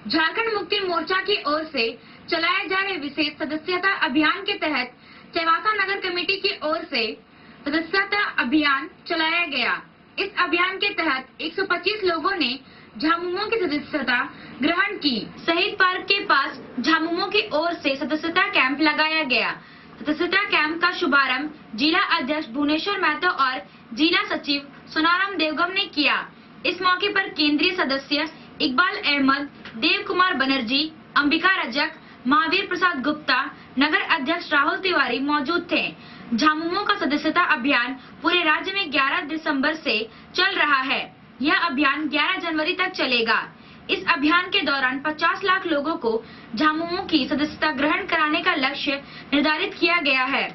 झारखंड मुक्ति मोर्चा की ओर से चलाए जा रहे विशेष सदस्यता अभियान के तहत चैवासा नगर कमेटी की ओर से सदस्यता अभियान चलाया गया। इस अभियान के तहत 125 लोगों ने झामुमो की सदस्यता ग्रहण की। शहीद पार्क के पास झामुमो की ओर से सदस्यता कैंप लगाया गया। सदस्यता कैंप का शुभारंभ जिला अध्यक्ष भुवनेश्वर महतो और जिला सचिव सोनाराम देवगम ने किया। इस मौके पर केंद्रीय सदस्य इकबाल अहमद, देव कुमार बनर्जी, अंबिका रजक, महावीर प्रसाद गुप्ता, नगर अध्यक्ष राहुल तिवारी मौजूद थे। झामुमो का सदस्यता अभियान पूरे राज्य में 11 दिसंबर से चल रहा है। यह अभियान 11 जनवरी तक चलेगा। इस अभियान के दौरान 50 लाख लोगों को झामुमो की सदस्यता ग्रहण कराने का लक्ष्य निर्धारित किया गया है।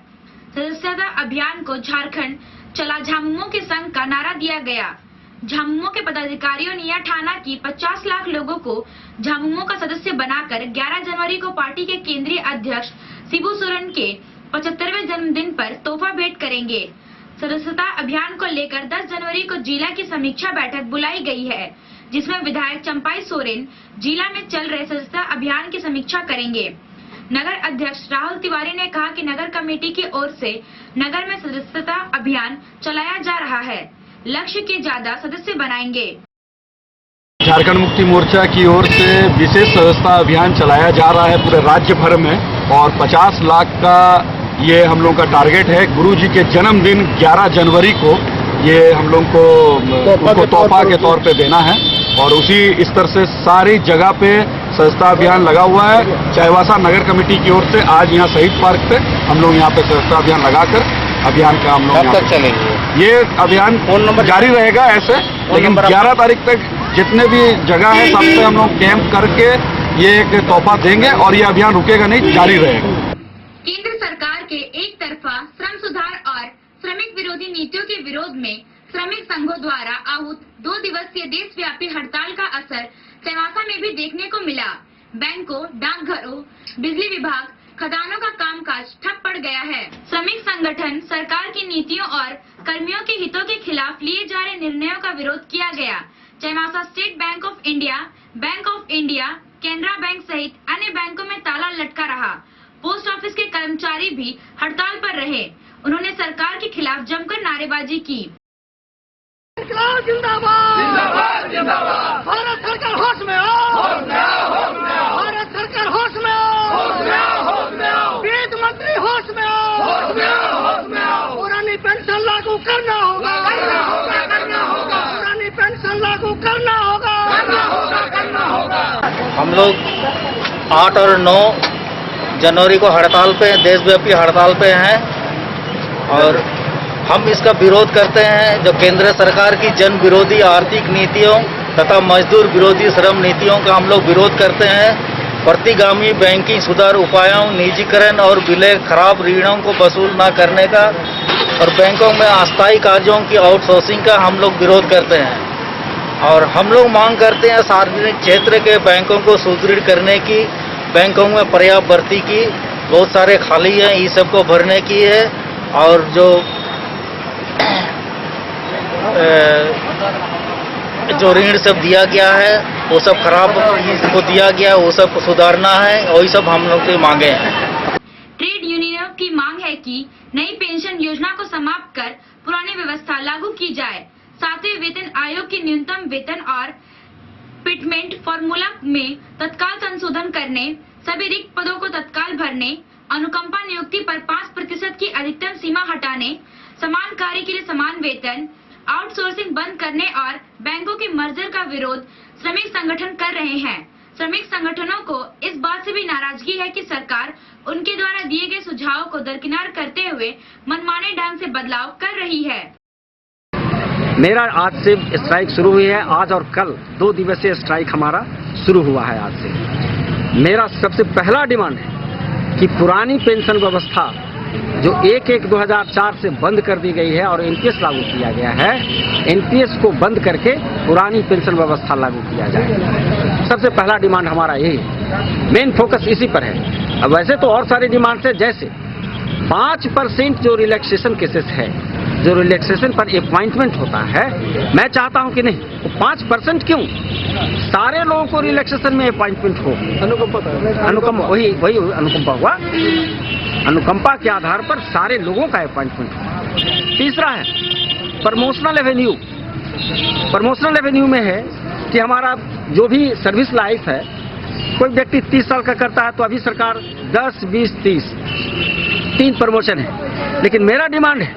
सदस्यता अभियान को झारखंड चला झामुमो के संघ का नारा दिया गया। झामुमो के पदाधिकारियों ने यह ठाना कि 50 लाख लोगों को झामुमो का सदस्य बनाकर 11 जनवरी को पार्टी के केंद्रीय अध्यक्ष शिबू सोरेन के 75वें जन्मदिन पर तोहफा भेंट करेंगे। सदस्यता अभियान को लेकर 10 जनवरी को जिला की समीक्षा बैठक बुलाई गई है, जिसमें विधायक चंपाई सोरेन जिला में चल रहे सदस्यता अभियान की समीक्षा करेंगे। नगर अध्यक्ष राहुल तिवारी ने कहा कि नगर कमेटी की ओर से नगर में सदस्यता अभियान चलाया जा रहा है। लक्ष्य के ज्यादा सदस्य बनाएंगे। झारखंड मुक्ति मोर्चा की ओर से विशेष सदस्यता अभियान चलाया जा रहा है पूरे राज्य भर में और 50 लाख का ये हम लोग का टारगेट है। गुरुजी के जन्मदिन 11 जनवरी को ये हम लोग को उनको तोहफा के तौर पे देना है और उसी स्तर से सारी जगह पे सदस्यता अभियान लगा हुआ है। चैवासा नगर कमेटी की ओर से आज यहाँ शहीद पार्क पे हम लोग यहाँ पे सदस्यता अभियान लगाकर अभियान का हम लोग कब तक चलेंगे? ये अभियान फोन नंबर जारी रहेगा ऐसे, लेकिन 11 तारीख तक जितने भी जगह है सबसे हम लोग कैंप करके ये एक तोहफा देंगे और ये अभियान रुकेगा नहीं, जारी रहेगा। केंद्र सरकार के एक तरफा श्रम सुधार और श्रमिक विरोधी नीतियों के विरोध में श्रमिक संघों द्वारा आहूत 2 दिवसीय देशव्यापी हड़ताल का असर चैवासा में भी देखने को मिला। बैंकों, डाकघरों, बिजली विभाग, खदानों का कामकाज ठप पड़ गया है। श्रमिक संगठन सरकार की नीतियों और कर्मियों के हितों के खिलाफ लिए जा रहे निर्णयों का विरोध किया गया। चैवासा State Bank of India, Canara bank सहित अन्य बैंकों में ताला लटका रहा। पोस्ट ऑफिस के कर्मचारी भी हड़ताल पर रहे। उन्होंने सरकार के खिलाफ जमकर नारेबाजी की। जिंदाबाद जिंदाबाद जिंदाबाद, भारत सरकार होश में आओ, भारत सरकार होश में आओ, वित्त मंत्री होश में आओ, पुरानी पेंशन लागू करना होगा, पुरानी पेंशन लागू करना होगा। हम लोग 8 और 9 जनवरी को हड़ताल पे, देशव्यापी हड़ताल पे हैं और हम इसका विरोध करते हैं। जो केंद्र सरकार की जन विरोधी आर्थिक नीतियों तथा मजदूर विरोधी श्रम नीतियों का हम लोग विरोध करते हैं। प्रतिगामी बैंकिंग सुधार उपायों, निजीकरण और विलय, खराब ऋणों को वसूल न करने का और बैंकों में अस्थायी कार्यों की आउटसोर्सिंग का हम लोग विरोध करते हैं। और हम लोग मांग करते हैं सार्वजनिक क्षेत्र के बैंकों को सुदृढ़ करने की, बैंकों में पर्याप्त भर्ती की, बहुत सारे खाली हैं, ये सबको भरने की है। और जो ऋण सब दिया गया है वो सब खराब को दिया गया, वो सब सुधारना है और ये सब हम लोग की मांगे हैं। ट्रेड यूनियनों की मांग है कि नई पेंशन योजना को समाप्त कर पुरानी व्यवस्था लागू की जाए। 7वें वेतन आयोग की न्यूनतम वेतन और पिटमेंट फॉर्मूला में तत्काल संशोधन करने, सभी रिक्त पदों को तत्काल भरने, अनुकंपा नियुक्ति पर 5% की अधिकतम सीमा हटाने, समान कार्य के लिए समान वेतन, आउटसोर्सिंग बंद करने और बैंकों के मर्जर का विरोध श्रमिक संगठन कर रहे हैं। श्रमिक संगठनों को इस बात से भी नाराजगी है कि सरकार उनके द्वारा दिए गए सुझावों को दरकिनार करते हुए मनमाने ढंग से बदलाव कर रही है। मेरा आज से स्ट्राइक शुरू हुई है। आज और कल 2 दिवसीय स्ट्राइक हमारा शुरू हुआ है। आज से मेरा सबसे पहला डिमांड है कि पुरानी पेंशन व्यवस्था जो 1/1/2004 से बंद कर दी गई है और एनपीएस लागू किया गया है, एनपीएस को बंद करके पुरानी पेंशन व्यवस्था लागू किया जाए। सबसे पहला डिमांड हमारा यही है। मेन फोकस इसी पर है। अब वैसे तो और सारे डिमांड्स है, जैसे 5% जो रिलैक्सेशन केसेस है, जो रिलैक्सेशन पर अपॉइंटमेंट होता है, मैं चाहता हूं कि नहीं 5% क्यों? सारे लोगों को रिलैक्सेशन में अपॉइंटमेंट हो। अनुकंपा वही अनुकंपा हुआ। अनुकंपा के आधार पर सारे लोगों का अपॉइंटमेंट हो। तीसरा है प्रमोशनल एवेन्यू। प्रमोशनल एवेन्यू में है कि हमारा जो भी सर्विस लाइफ है, कोई व्यक्ति 30 साल का करता है तो अभी सरकार 10, 20, 30 3 प्रमोशन है। लेकिन मेरा डिमांड है,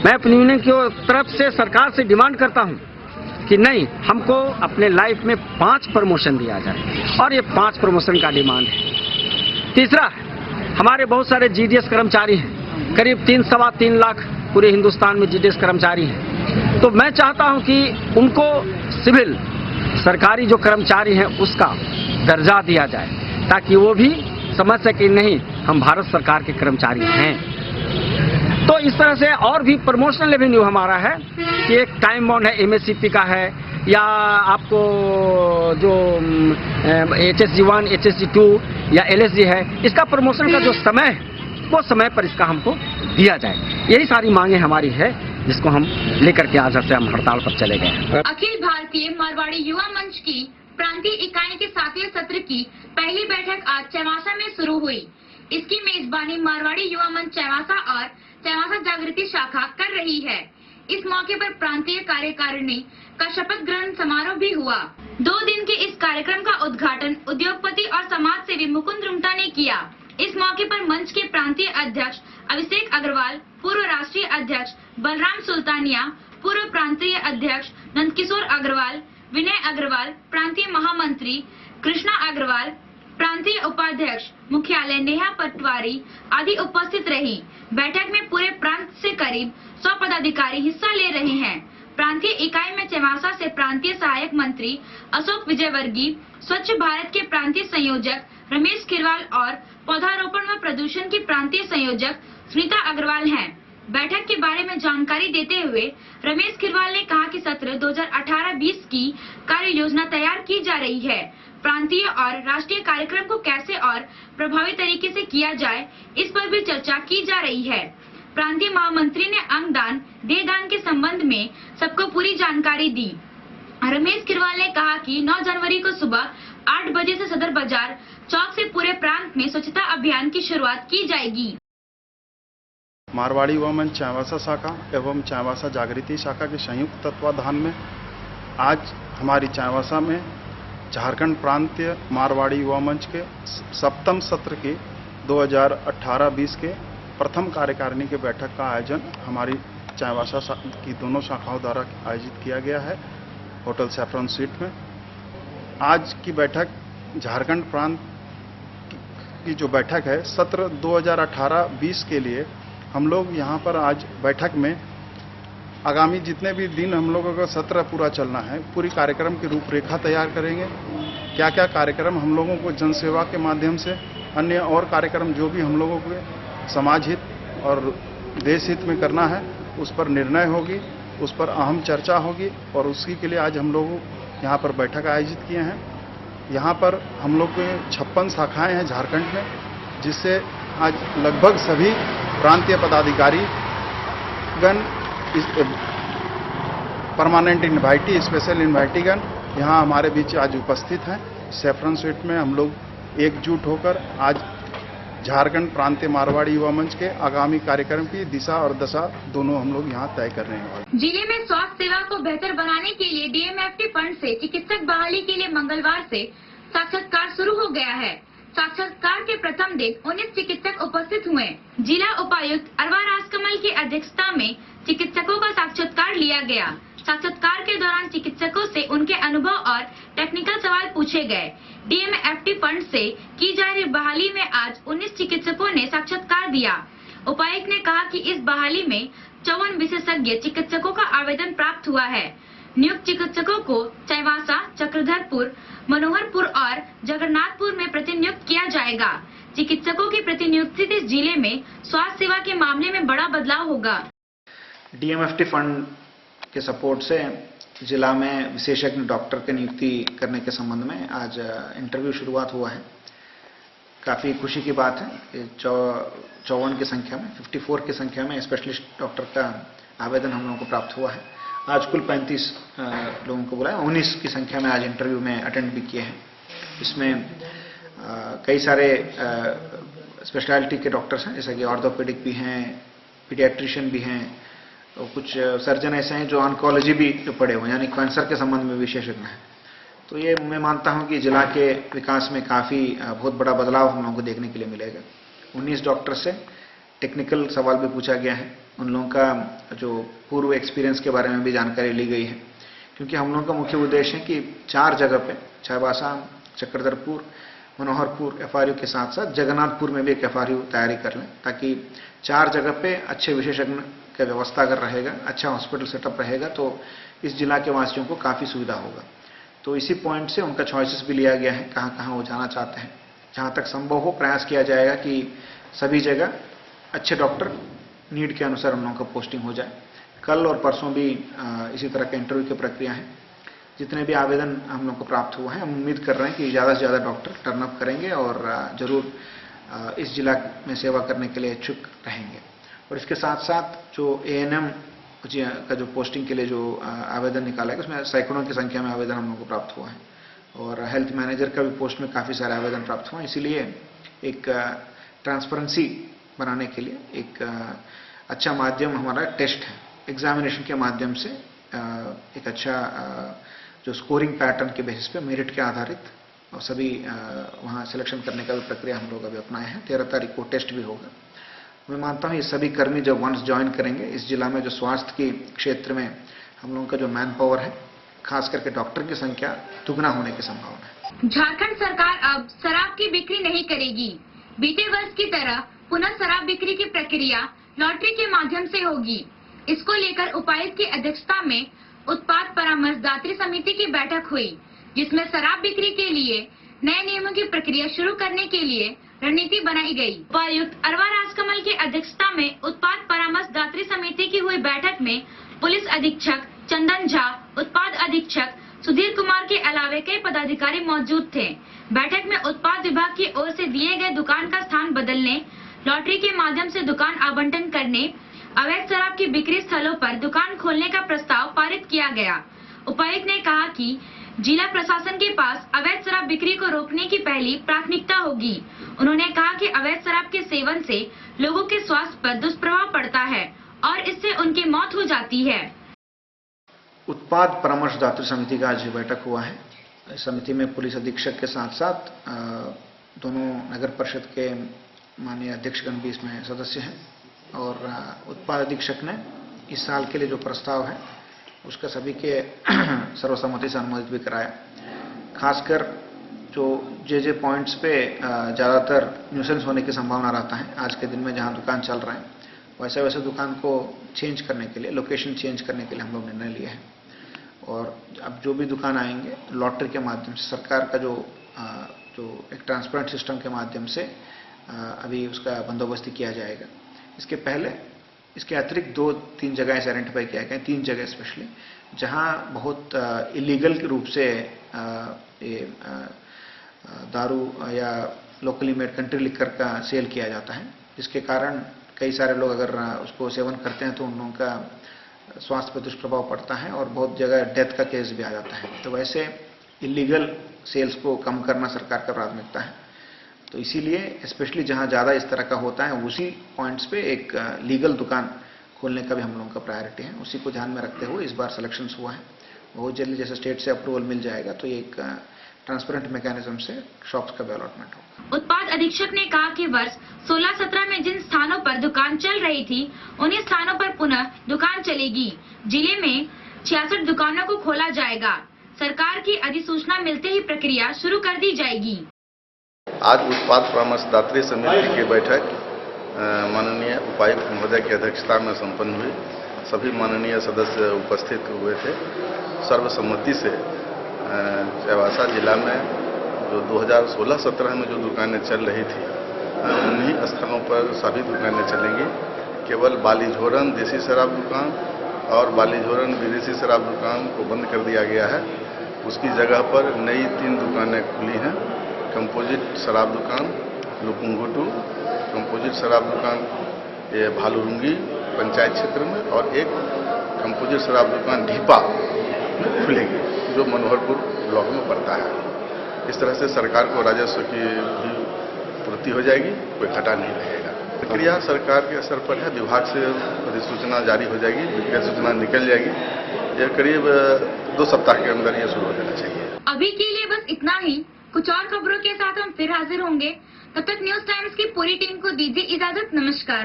मैं अपनी यूनियन की तरफ से सरकार से डिमांड करता हूं कि नहीं, हमको अपने लाइफ में 5 प्रमोशन दिया जाए, और ये 5 प्रमोशन का डिमांड है। तीसरा, हमारे बहुत सारे जीडीएस कर्मचारी हैं, करीब 3-3.25 लाख पूरे हिंदुस्तान में जीडीएस कर्मचारी हैं। तो मैं चाहता हूं कि उनको सिविल सरकारी जो कर्मचारी हैं उसका दर्जा दिया जाए, ताकि वो भी समझ सके नहीं हम भारत सरकार के कर्मचारी हैं। तो इस तरह से और भी प्रमोशनल रेवेन्यू हमारा है कि एक टाइम बाउंड है, एमएससीपी का है, या आपको जो HSG1, HSG2 या LSG है, इसका प्रमोशन का जो समय है वो समय पर इसका हमको दिया जाए। यही सारी मांगे हमारी है जिसको हम लेकर के आज से हम हड़ताल पर चले गए। अखिल भारतीय मारवाड़ी युवा मंच की प्रांतीय इकाई के 7वें सत्र की पहली बैठक आज चैवासा में शुरू हुई। इसकी मेजबानी मारवाड़ी युवा मंच चैवासा और चैवासा जागृति शाखा कर रही है। इस मौके पर प्रांतीय कार्यकारिणी का शपथ ग्रहण समारोह भी हुआ। 2 दिन के इस कार्यक्रम का उद्घाटन उद्योगपति और समाज सेवी मुकुंद रुंगटा ने किया। इस मौके पर मंच के प्रांतीय अध्यक्ष अभिषेक अग्रवाल, पूर्व राष्ट्रीय अध्यक्ष बलराम सुल्तानिया, पूर्व प्रांतीय अध्यक्ष नंदकिशोर अग्रवाल, विनय अग्रवाल, प्रांतीय महामंत्री कृष्णा अग्रवाल, प्रांतीय उपाध्यक्ष मुख्यालय नेहा पटवारी आदि उपस्थित रही। बैठक में पूरे प्रांत से करीब 100 पदाधिकारी हिस्सा ले रहे हैं। प्रांतीय इकाई में चैवासा से प्रांतीय सहायक मंत्री अशोक विजयवर्गीय, स्वच्छ भारत के प्रांतीय संयोजक रमेश खिरवाल और पौधारोपण व प्रदूषण की प्रांतीय संयोजक सुनीता अग्रवाल हैं। बैठक के बारे में जानकारी देते हुए रमेश खिरवाल ने कहा कि सत्र 2018-20 की कार्य योजना तैयार की जा रही है। प्रांतीय और राष्ट्रीय कार्यक्रम को कैसे और प्रभावी तरीके से किया जाए, इस पर भी चर्चा की जा रही है। प्रांतीय महामंत्री ने अंगदान, देहदान के संबंध में सबको पूरी जानकारी दी। रमेश खिरवाल ने कहा कि 9 जनवरी को सुबह 8 बजे से सदर बाजार चौक से पूरे प्रांत में स्वच्छता अभियान की शुरुआत की जाएगी। मारवाड़ी युवा मंच चैवासा शाखा एवं चैवासा जागृति शाखा के संयुक्त तत्वाधान में आज हमारी चैवासा में झारखंड प्रांतीय मारवाड़ी युवा मंच के 7वें सत्र के 2018-20 के प्रथम कार्यकारिणी के बैठक का आयोजन हमारी चैवासा की दोनों शाखाओं द्वारा आयोजित किया गया है होटल सैफ्रॉन स्वीट में। आज की बैठक झारखंड प्रांत की जो बैठक है सत्र 2018-20 के लिए हम लोग यहाँ पर आज बैठक में आगामी जितने भी दिन हम लोगों का सत्र पूरा चलना है, पूरी कार्यक्रम की रूपरेखा तैयार करेंगे। क्या क्या कार्यक्रम हम लोगों को जनसेवा के माध्यम से, अन्य और कार्यक्रम जो भी हम लोगों को समाज हित और देश हित में करना है, उस पर निर्णय होगी, उस पर अहम चर्चा होगी और उसी के लिए आज हम लोग यहाँ पर बैठक आयोजित किए हैं। यहाँ पर हम लोग के 56 शाखाएँ हैं झारखंड में, जिससे आज लगभग सभी प्रांतीय पदाधिकारी गण, परमानेंट इन्वाइटी, स्पेशल इन्वाइटीगण यहाँ हमारे बीच आज उपस्थित हैं। सैफ्रॉन स्वीट में हम लोग एकजुट होकर आज झारखंड प्रांतीय मारवाड़ी युवा मंच के आगामी कार्यक्रम की दिशा और दशा दोनों हम लोग यहाँ तय कर रहे हैं। जिले में स्वास्थ्य सेवा को बेहतर बनाने के लिए DMFT फंड से चिकित्सक बहाली के लिए मंगलवार से साक्षात्कार शुरू हो गया है। साक्षात्कार के प्रथम दिन 19 चिकित्सक उपस्थित हुए। जिला उपायुक्त अरवा राजकमल की अध्यक्षता में चिकित्सकों का साक्षात्कार लिया गया। साक्षात्कार के दौरान चिकित्सकों से उनके अनुभव और टेक्निकल सवाल पूछे गए। DMFT फंड से की जा रही बहाली में आज 19 चिकित्सकों ने साक्षात्कार दिया। उपायुक्त ने कहा कि इस बहाली में 54 विशेषज्ञ चिकित्सकों का आवेदन प्राप्त हुआ है। नियुक्त चिकित्सकों को चैवासा, चक्रधरपुर, मनोहरपुर और जगन्नाथपुर में प्रतिनियुक्त किया जाएगा। चिकित्सकों की प्रतिनियुक्ति से जिले में स्वास्थ्य सेवा के मामले में बड़ा बदलाव होगा। DMFT फंड के सपोर्ट से जिला में विशेषज्ञ डॉक्टर की नियुक्ति करने के संबंध में आज इंटरव्यू शुरुआत हुआ है। काफ़ी खुशी की बात है। 54 की संख्या में, 54 की संख्या में स्पेशलिस्ट डॉक्टर का आवेदन हम लोगों को प्राप्त हुआ है आज कुल 35 लोगों को बुलाया, 19 की संख्या में आज इंटरव्यू में अटेंड भी किए हैं। इसमें कई सारे स्पेशलिटी के डॉक्टर्स हैं, जैसे कि ऑर्थोपेडिक भी हैं, पीडियाट्रिशियन भी हैं, और कुछ सर्जन ऐसे हैं जो ऑन्कोलॉजी भी जो पढ़े हुए हैं, यानी कैंसर के संबंध में विशेषज्ञ हैं। तो ये मैं मानता हूं कि जिला के विकास में काफ़ी बहुत बड़ा बदलाव हम लोगों को देखने के लिए मिलेगा। 19 डॉक्टर से टेक्निकल सवाल भी पूछा गया है, उन लोगों का जो पूर्व एक्सपीरियंस के बारे में भी जानकारी ली गई है, क्योंकि हम लोगों का मुख्य उद्देश्य है कि 4 जगह पे चाईबासा, चक्रधरपुर, मनोहरपुर FRU के साथ साथ जगन्नाथपुर में भी एक FRU तैयारी कर लें, ताकि 4 जगह पे अच्छे विशेषज्ञ का व्यवस्था अगर रहेगा, अच्छा हॉस्पिटल सेटअप रहेगा, तो इस जिला के वासियों को काफ़ी सुविधा होगा। तो इसी पॉइंट से उनका चॉइसेस भी लिया गया है, कहाँ कहाँ वो जाना चाहते हैं। जहाँ तक संभव हो प्रयास किया जाएगा कि सभी जगह अच्छे डॉक्टर नीड के अनुसार उन लोगों का पोस्टिंग हो जाए। कल और परसों भी इसी तरह का इंटरव्यू की प्रक्रिया है। जितने भी आवेदन हम लोग को प्राप्त हुआ है, हम उम्मीद कर रहे हैं कि ज़्यादा से ज़्यादा डॉक्टर टर्न अप करेंगे और जरूर इस जिला में सेवा करने के लिए इच्छुक रहेंगे। और इसके साथ साथ जो ANM का जो पोस्टिंग के लिए जो आवेदन निकाला है, उसमें सैकड़ों की संख्या में आवेदन हम लोग को प्राप्त हुआ है, और हेल्थ मैनेजर का भी पोस्ट में काफ़ी सारे आवेदन प्राप्त हुए हैं। इसीलिए एक ट्रांसपेरेंसी बनाने के लिए एक अच्छा माध्यम हमारा टेस्ट है, एग्जामिनेशन के माध्यम से एक अच्छा जो स्कोरिंग पैटर्न के बेसिस पे मेरिट के आधारित और सभी वहाँ सिलेक्शन करने का भी प्रक्रिया हम लोग अभी अपनाए हैं। 13 तारीख को टेस्ट भी होगा। मैं मानता हूँ ये सभी कर्मी जब वंस ज्वाइन करेंगे, इस जिला में जो स्वास्थ्य के क्षेत्र में हम लोगों का जो मैन पावर है, खास करके डॉक्टर की संख्या दुगना होने की संभावना है। झारखंड सरकार अब शराब की बिक्री नहीं करेगी। बीते वर्ष की तरह पुनः शराब बिक्री की प्रक्रिया लॉटरी के माध्यम से होगी। इसको लेकर उपायुक्त की अध्यक्षता में उत्पाद परामर्शदात्री समिति की बैठक हुई, जिसमें शराब बिक्री के लिए नए नियमों की प्रक्रिया शुरू करने के लिए रणनीति बनाई गई। उपायुक्त अरवा राजकमल की अध्यक्षता में उत्पाद परामर्शदात्री समिति की हुई बैठक में पुलिस अधीक्षक चंदन झा, उत्पाद अधीक्षक सुधीर कुमार के अलावे कई पदाधिकारी मौजूद थे। बैठक में उत्पाद विभाग की ओर से दिए गए दुकान का स्थान बदलने, लॉटरी के माध्यम से दुकान आवंटन करने, अवैध शराब की बिक्री स्थलों पर दुकान खोलने का प्रस्ताव पारित किया गया। उपायुक्त ने कहा कि जिला प्रशासन के पास अवैध शराब बिक्री को रोकने की पहली प्राथमिकता होगी। उन्होंने कहा कि अवैध शराब के सेवन से लोगों के स्वास्थ्य पर दुष्प्रभाव पड़ता है और इससे उनकी मौत हो जाती है। उत्पाद परामर्शदात्री समिति का आज बैठक हुआ है। इस समिति में पुलिस अधीक्षक के साथ साथ दोनों नगर परिषद के माननीय अध्यक्षगण भी इसमें सदस्य हैं, और उत्पाद अधीक्षक ने इस साल के लिए जो प्रस्ताव है उसका सभी के सर्वसम्मति से अनुमोदित भी कराया। खासकर जो जे पॉइंट्स पे ज़्यादातर न्यूसेंस होने की संभावना रहता है, आज के दिन में जहां दुकान चल रहे हैं, वैसे दुकान को चेंज करने के लिए, लोकेशन चेंज करने के लिए हम लोग निर्णय लिए हैं। और अब जो भी दुकान आएंगे लॉटरी के माध्यम से, सरकार का जो एक ट्रांसपेरेंट सिस्टम के माध्यम से अभी उसका बंदोबस्ती किया जाएगा। इसके पहले इसके अतिरिक्त 2-3 जगह ऐसे आइडेंटिफाई किया गया, 3 जगह स्पेशली, जहां बहुत इलीगल के रूप से ये दारू या लोकली मेड कंट्री लिकर का सेल किया जाता है, जिसके कारण कई सारे लोग अगर उसको सेवन करते हैं तो उन लोगों का स्वास्थ्य पर दुष्प्रभाव पड़ता है और बहुत जगह डेथ का केस भी आ जाता है। तो वैसे इलीगल सेल्स को कम करना सरकार का प्राथमिकता है। तो इसीलिए स्पेशली जहां ज़्यादा इस तरह का होता है, उसी पॉइंट्स पे एक लीगल दुकान खोलने का भी हम लोगों का प्रायोरिटी है। उसी को ध्यान में रखते हुए इस बार सिलेक्शंस हुआ है। बहुत जल्दी जैसे स्टेट से अप्रूवल मिल जाएगा तो ये एक ट्रांसपेरेंट मैकेनिज्म से शॉप्स का भी अलॉटमेंट होगा। उत्पाद अधीक्षक ने कहा कि वर्ष 16-17 में जिन स्थानों पर दुकान चल रही थी, उन्हीं स्थानों पर पुनः दुकान चलेगी। जिले में 66 दुकानों को खोला जाएगा। सरकार की अधिसूचना मिलते ही प्रक्रिया शुरू कर दी जाएगी। आज उत्पाद परामर्शदात्री समिति की बैठक माननीय उपायुक्त महोदय की अध्यक्षता में संपन्न हुई। सभी माननीय सदस्य उपस्थित हुए थे। सर्वसम्मति से चाईबासा जिला में जो 2016-17 में जो दुकानें चल रही थी, उन्हीं स्थानों पर सभी दुकानें चलेंगी। केवल बालीझोरन देसी शराब दुकान और बालीझोरन विदेशी शराब दुकान को बंद कर दिया गया है। उसकी जगह पर नई 3 दुकानें खुली हैं। कंपोजिट शराब दुकान लुकुंगुटू, कंपोजिट शराब दुकान ये भालूरुंगी पंचायत क्षेत्र में, और एक कंपोजिट शराब दुकान ढीपा खुलेगी, जो मनोहरपुर ब्लॉक में पड़ता है। इस तरह से सरकार को राजस्व की भी पूर्ति हो जाएगी, कोई घाटा नहीं रहेगा। प्रक्रिया सरकार के स्तर पर है, विभाग से अधिसूचना जारी हो जाएगी, अधिसूचना निकल जाएगी। यह करीब 2 सप्ताह के अंदर ये शुरू हो जाना चाहिए। अभी के लिए बस इतना ही। कुछ और खबरों के साथ हम फिर हाजिर होंगे। तब तक न्यूज टाइम्स की पूरी टीम को दीजिए इजाजत। नमस्कार।